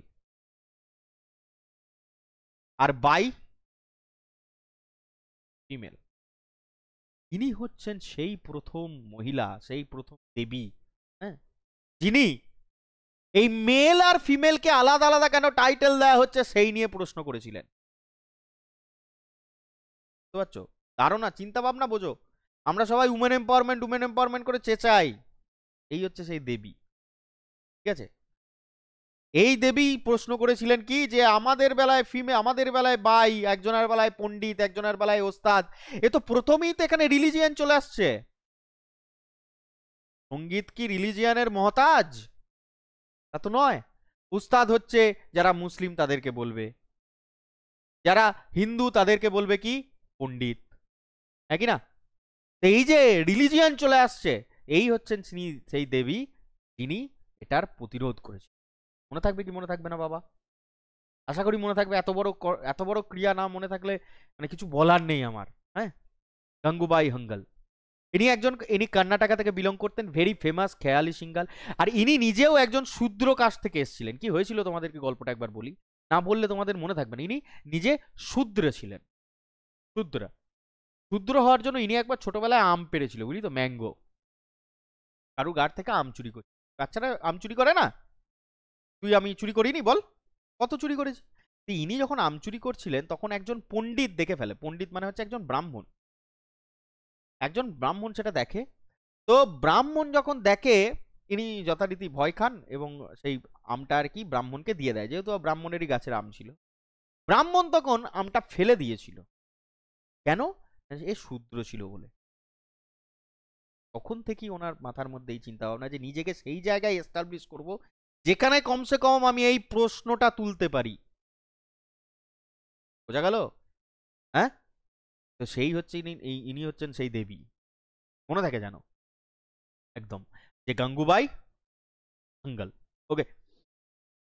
R by female. ইনি হচ্ছেন সেই প্রথম মহিলা, সেই প্রথম দেবী, হ্যাঁ, যিনি এই মেল আর ফিমেলকে আলাদা আলাদা কেন টাইটেল দেওয়া হচ্ছে সেই নিয়ে প্রশ্ন করেছিলেন। বুঝতে পারছো? ধারণা, চিন্তা ভাবনা বোঝো। আমরা সবাই উমেন এম্পাওয়ারমেন্ট করে চেঁচাই, এই হচ্ছে সেই দেবী। ঠিক আছে, এই দেবী প্রশ্ন করেছিলেন কি, যে আমাদের বেলায় ফিমেল, আমাদের বেলায় বাই, একজনের বেলায় পণ্ডিত, একজনের বেলায় ওস্তাদ। এ তো প্রথমেই তো এখানে রিলিজিয়ান চলে আসছে। সঙ্গীত কি রিলিজিয়ানের মহতাজ? তা তো নয়। উস্তাদ হচ্ছে যারা মুসলিম তাদেরকে বলবে, যারা হিন্দু তাদেরকে বলবে কি? পণ্ডিত, একই না? এই যে রিলিজিয়ান চলে আসছে, এই হচ্ছেন সেই দেবী যিনি এটার প্রতিরোধ করেছেন। মনে থাকবে কি মনে থাকবে না বাবা? আশা করি মনে থাকবে। এত বড় ক্রিয়া না মনে থাকলে মানে কিছু বলার নেই আমার। হ্যাঁ, গাঙ্গুবাই হাঙ্গাল, ইনি কর্ণাটকা থেকে বিলং করতেন, ভেরি ফেমাস খেয়ালি সিঙ্গাল। আর ইনি নিজেও একজন শূদ্র কাস্ট থেকে এসেছিলেন। কি হয়েছিল তোমাদেরকে গল্পটা একবার বলি, না বললে তোমাদের মনে থাকবে না। ইনি নিজে শূদ্র ছিলেন, শূদ্র। শূদ্র হওয়ার জন্য ইনি একবার ছোটবেলায় আম পেরেছিল, বুঝলি তো, ম্যাঙ্গো। কারু গাড় থেকে আম চুরি করছে। বাচ্চারা আম চুরি করে না? তুই আমি চুরি করিনি বল, কত চুরি করেছি। ইনি যখন আম চুরি করছিলেন তখন একজন পণ্ডিত দেখে ফেলে। পণ্ডিত মানে হচ্ছে একজন ব্রাহ্মণ। একজন ব্রাহ্মণ সেটা দেখে। তো ব্রাহ্মণ যখন দেখে, ইনি যথারীতি ভয় খান এবং সেই আমটা আর কি ব্রাহ্মণকে দিয়ে দেয়, যেহেতু ব্রাহ্মণেরই গাছের আম ছিল। ব্রাহ্মণ তখন আমটা ফেলে দিয়েছিল, কেন? এ শূদ্র ছিল বলে। তখন থেকেই ওনার মাথার মধ্যে এই চিন্তা ভাবনা যে নিজেকে সেই জায়গায় এস্টাবলিশ করব যেখানে কমসে কম আমি এই প্রশ্নটা তুলতে পারি। বোঝা গেল? হ্যাঁ, তো সেই হচ্ছে ইনি হচ্ছেন সেই দেবী। মনে থাকে জানো একদম, যে গাঙ্গুবাই হাঙ্গাল। ওকে,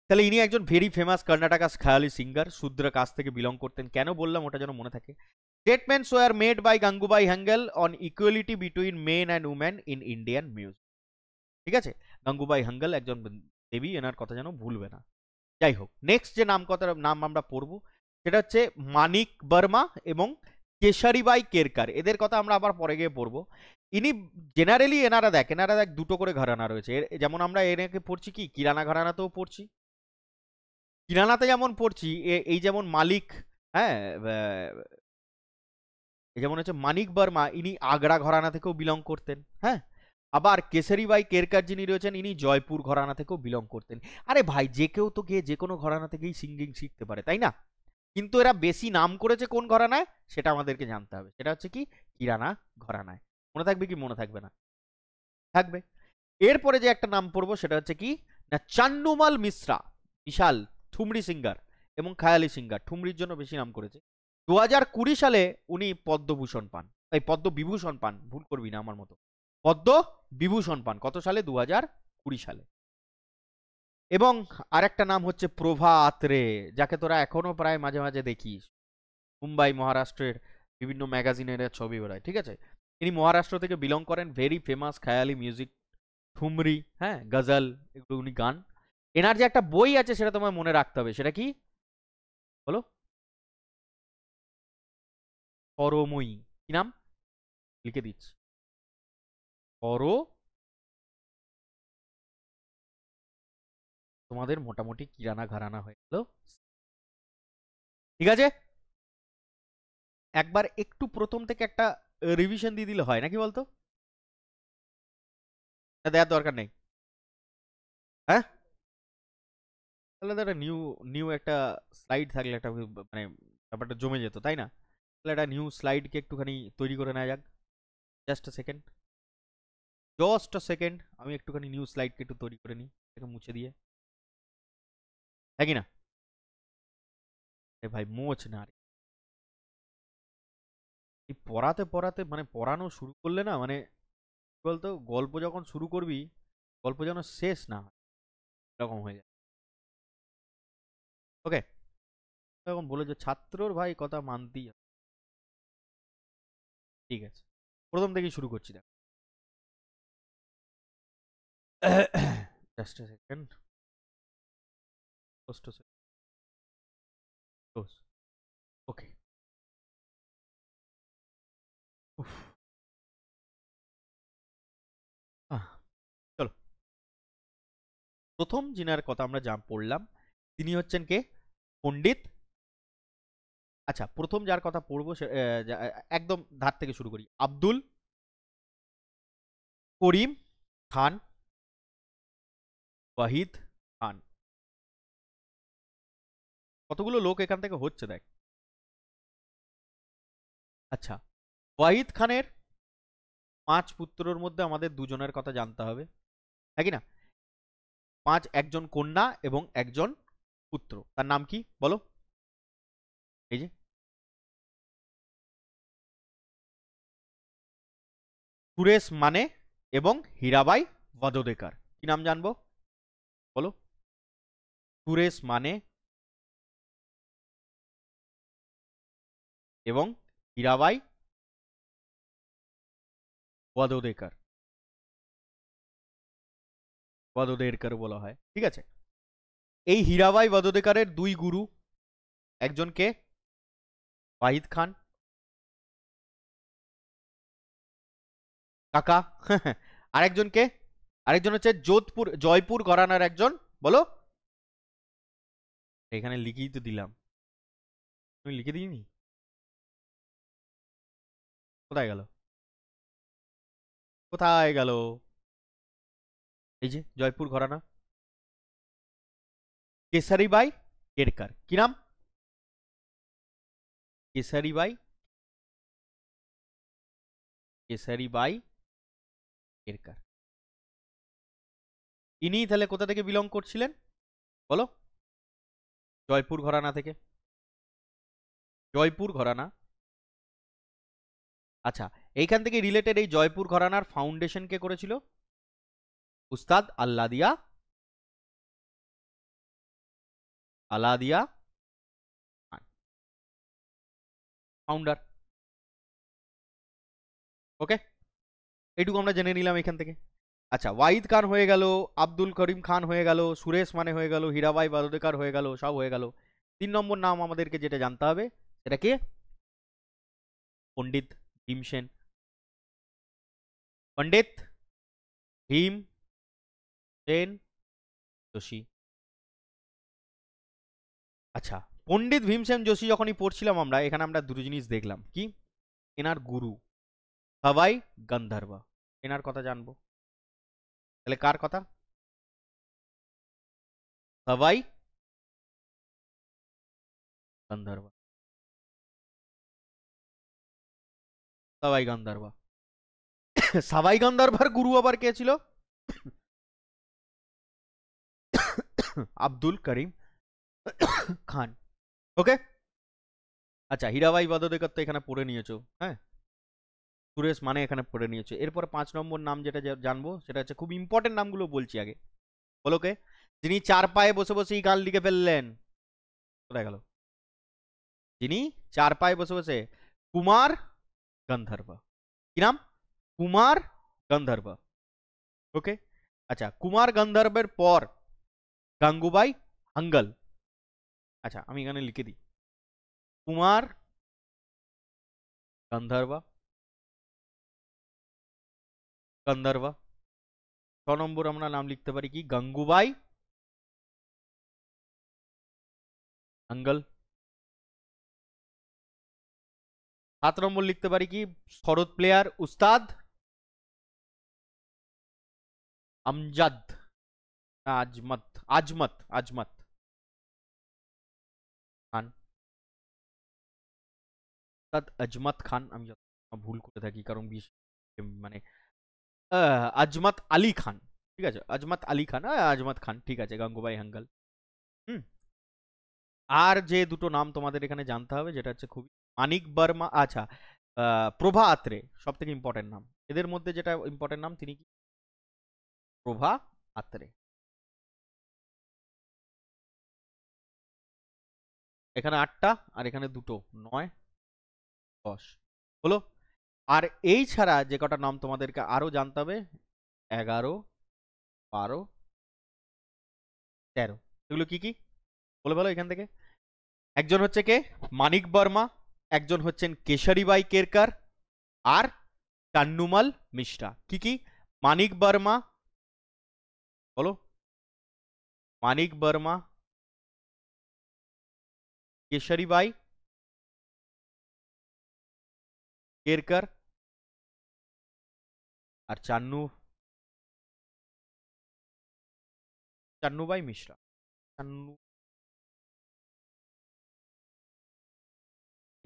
তাহলে ইনি একজন ভেরি ফেমাস কর্ণাটকা খেয়ালি সিঙ্গার, শূদ্র কাস্ট থেকে বিলং করতেন। কেন বললাম ওটা যেন মনে থাকে। Statements were made by Gangubai Hangal on equality between men and women in Indian music. ঠিক আছে, গাঙ্গুবাই হাঙ্গেল একজন দেবী, এনার কথা যেন ভুলবে না। যাই হোক, নেক্সট যে নাম আমরা পড়ব সেটা হচ্ছে মানিক বর্মা এবং কেশারিবাই কেরকার। এদের কথা আমরা আবার পরে গিয়ে পড়বো। ইনি জেনারেলি এনারা দেখ দুটো করে ঘরানা রয়েছে। যেমন আমরা এনাকে পড়ছি কি কিরানা ঘরানাতেও পড়ছি, কিরানাতে যেমন পড়ছি এই যেমন মালিক, হ্যাঁ, যেমন হচ্ছে মানিক বর্মা, ইনি আগ্রা ঘরানা থেকেও বিলং করতেন। হ্যাঁ, আবার কেশারিবাই কেরকার যিনি রয়েছেন, ইনি জয়পুর ঘরানা থেকেও বিলং করতেন। আরে ভাই, যে কেউ তো গিয়ে যে কোনো ঘরানা থেকেই সিঙ্গিং শিখতে পারে, তাই না? কিন্তু এরা বেশি নাম করেছে কোন ঘরানায় সেটা আমাদেরকে জানতে হবে। সেটা হচ্ছে কি, কিরানা ঘরানায়। মনে থাকবে কি মনে থাকবে না? থাকবে। এরপরে যে একটা নাম পড়বো সেটা হচ্ছে কি না, চান্নুমাল মিশ্রা, বিশাল ঠুমরি সিঙ্গার এবং খায়ালি সিঙ্গার, ঠুমরির জন্য বেশি নাম করেছে। 2020 সালে উনি পদ্মভূষণ পান, এই পদ্মবিভূষণ পান, ভুল করবি না আমার মতো, পদ্মবিভূষণ পান কত সালে? 2020 সালে। এবং আরেকটা নাম হচ্ছে প্রভা আত্রে, যাকে তোরা এখনো প্রায় মাঝে মাঝে দেখিস, মুম্বাই মহারাষ্ট্রের বিভিন্ন ম্যাগাজিনের ছবি বেরোয়, ঠিক আছে। তিনি মহারাষ্ট্র থেকে বিলং করেন, ভেরি ফেমাস খায়ালি মিউজিক, ঠুমরি, হ্যাঁ, গজল, এগুলো উনি গান। এনার যে একটা বই আছে সেটা তোমায় মনে রাখতে হবে, সেটা কি বলো? পরময়ী। কি নাম? লিখে দিচ্ছি, পর। তোমাদের মোটামুটি কিরানা ঘরানা হয়ে গেল, ঠিক আছে। একবার একটু প্রথম থেকে একটা রিভিশন দিয়ে দিলে হয় নাকি বলতো? দেওয়ার দরকার নেই, হ্যাঁ? তাহলে তো একটা নিউ নিউ একটা স্লাইড থাকলে একটা মানে ব্যাপারটা জমে যেত, তাই না? তাহলে একটা নিউ স্লাইডকে একটুখানি তৈরি করে নেওয়া যাক। জাস্ট আ সেকেন্ড, জাস্ট আ সেকেন্ড, আমি একটুখানি নিউ স্লাইডকে একটু তৈরি করে নিই, এটাকে মুছে দিয়ে, হ্যাঁ কি না? এ ভাই মোচ না রে। এই পড়াতে পড়াতে মানে পড়ানো শুরু করলে না, মানে কি বলতো, গল্প যখন শুরু করবি, গল্প যেন শেষ না হয়, এরকম হয়ে যায়। ওকে, এরকম বলে যে ছাত্রর ভাই কথা মানতেই হবে। ঠিক আছে, প্রথম থেকেই শুরু করছি, দেখ। জাস্ট সেকেন্ড, ওকে। চলো, প্রথম যিনার কথা আমরা যা পড়লাম তিনি হচ্ছেন কে? পণ্ডিত। আচ্ছা, প্রথম যার কথা পড়বো একদম ধার থেকে শুরু করি, আব্দুল করিম খান ওয়াহিদ খান। কতগুলো লোক এখান থেকে হচ্ছে দেখ। আচ্ছা, ওয়াহিদ খানের 5 পুত্রের মধ্যে আমাদের দুজনের কথা জানতে হবে, হ্যাঁ কি না? 5, একজন কন্যা এবং একজন পুত্র, তার নাম কি বলো? এই যে সুরেশ মানে এবং হীরাবাই বদোদেকার। কি নাম জানবো বলো? সুরেশ মানে এবং হীরাবাই বদোদেকার, বদোদেরকার বলা হয়, ঠিক আছে। এই হীরাবাই বদোদেকারের 2 গুরু, একজনকে ওয়াহিদ খান কাকা, আরেকজনকে, আরেকজন হচ্ছে জয়পুর ঘরানার একজন, বলো? এখানে লিখেই তো দিলাম, তুমি লিখে দিইনি? কোথায় গেল? কোথায় গেল? এই যে জয়পুর ঘরানা, কেসারিবাই কেরকার। কি নাম? কেসারিবাই, কেসারিবাই কেরকার। ইনি তাহলে কোথা থেকে বিলং করছিলেন বলো? জয়পুর ঘরানা থেকে, জয়পুর ঘরানা। আচ্ছা, এইখান থেকে রিলেটেড এই জয়পুর ঘরানার ফাউন্ডেশন কে করেছিল? উস্তাদ আল্লাদিয়া, আলাদিয়া খান, ফাউন্ডার। ওকে, এইটুকু আমরা জেনে নিলাম এখান থেকে। আচ্ছা, ওয়াহিদ খান হয়ে গেল, আব্দুল করিম খান হয়ে গেল, সুরেশ মানে হয়ে গেল, হীরাবাই বাদোদেকার হয়ে গেল, সব হয়ে গেল। 3 নম্বর নাম আমাদেরকে যেটা জানতে হবে সেটা কে? পণ্ডিত ভীমসেন, পণ্ডিত ভীম সেন যোশী। আচ্ছা, পণ্ডিত ভীমসেন যোশী যখনই পড়ছিলাম আমরা, এখানে আমরা দুটো জিনিস দেখলাম কি, এনার গুরু সবাই গন্ধর্ব, এনার কথা জানবো। তাহলে কার কথা? সবাই গান্ধার্ব, সাবাই গান্ধার্ব। সাবাই গান্ধার্বার গুরু আবার কে ছিল? আব্দুল করিম খান। ওকে, আচ্ছা, হীরাবাই বাদোদেকর তো এখানে পড়ে নিয়েছো, হ্যাঁ। সুরেশ মানে এখানে পড়ে নিয়েছো। এরপর 5 নম্বর নাম যেটা জানবো সেটা হচ্ছে, খুব ইম্পর্টেন্ট নামগুলো বলছি আগে, বলো কে? যিনি 4 পায়ে বসে বসেই গান লিখে ফেললেন, কোথায় গেল? যিনি 4 পায়ে বসে বসে, কুমার গন্ধর্ব। কি নাম? কুমার গন্ধর্ব। ওকে, আচ্ছা, কুমার গন্ধর্বের পর গাঙ্গুবাই হাঙ্গল। আচ্ছা, আমি এখানে লিখে দিই, কুমার গন্ধর্ব, গন্ধর্ব। 6 নম্বর আমরা নাম লিখতে পারি কি? গঙ্গুবাই হাঙ্গল। 7 নম্বর লিখতে পারি কি? শরৎ প্লেয়ার উস্তাদ আমজাদ, না আজমত, আজমত, আজমত খান, উস্তাদ আজমত খান। আমি ভুল করে থাকি কারণ মানে আজমত আলী খান, ঠিক আছে, আজমত আলী খান, আজমত খান, ঠিক আছে, গঙ্গুবাই হাঙ্গল। হুম। আর যে দুটো নাম তোমাদের এখানে জানতে হবে, যেটা হচ্ছে খুবই, মানিক বর্মা, আচ্ছা, প্রভা আত্রে, সব থেকে ইম্পর্টেন্ট নাম এদের মধ্যে, যেটা ইম্পর্টেন্ট নাম, তিনি কি? প্রভা আত্রে। এখানে 8টা, আর এখানে দুটো, 9, 10 হলো। আর এই ছাড়া যে কটা নাম তোমাদেরকে আরো জানতে হবে, 11, 12, 13, এগুলো কি কি বলে বলো এখান থেকে? একজন হচ্ছে কে? মানিক বর্মা, একজন হচ্ছেন কেশরীবাই কেরকার, আর টান্নুমাল মিশ্রা। কি কি? মানিক বর্মা, বলো, মানিক বর্মা, কেশরীবাই কেরকার, আর চান্নুবাই মিশ্রা। চান্নু,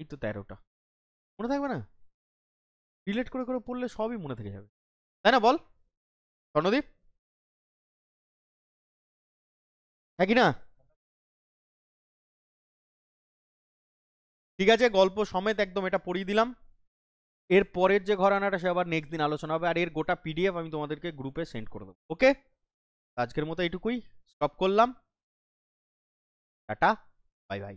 এই তো 13টা, মনে থাকবে না? রিলেট করে করে পড়লে সবই মনে থেকে যাবে, তাই না বল স্বর্ণদীপ? হ্যাঁ কি না? ঠিক আছে, গল্প সমেত একদম এটা পড়িয়ে দিলাম। এর পরের যে ঘরানাটা সে আবার নেক্সট দিন আলোচনা হবে, আর এর গোটা পিডিএফ আমি তোমাদেরকে গ্রুপে সেন্ড করে দেবো। ওকে, আজকের মতো এইটুকুই, স্টপ করলাম। Tata, bye bye.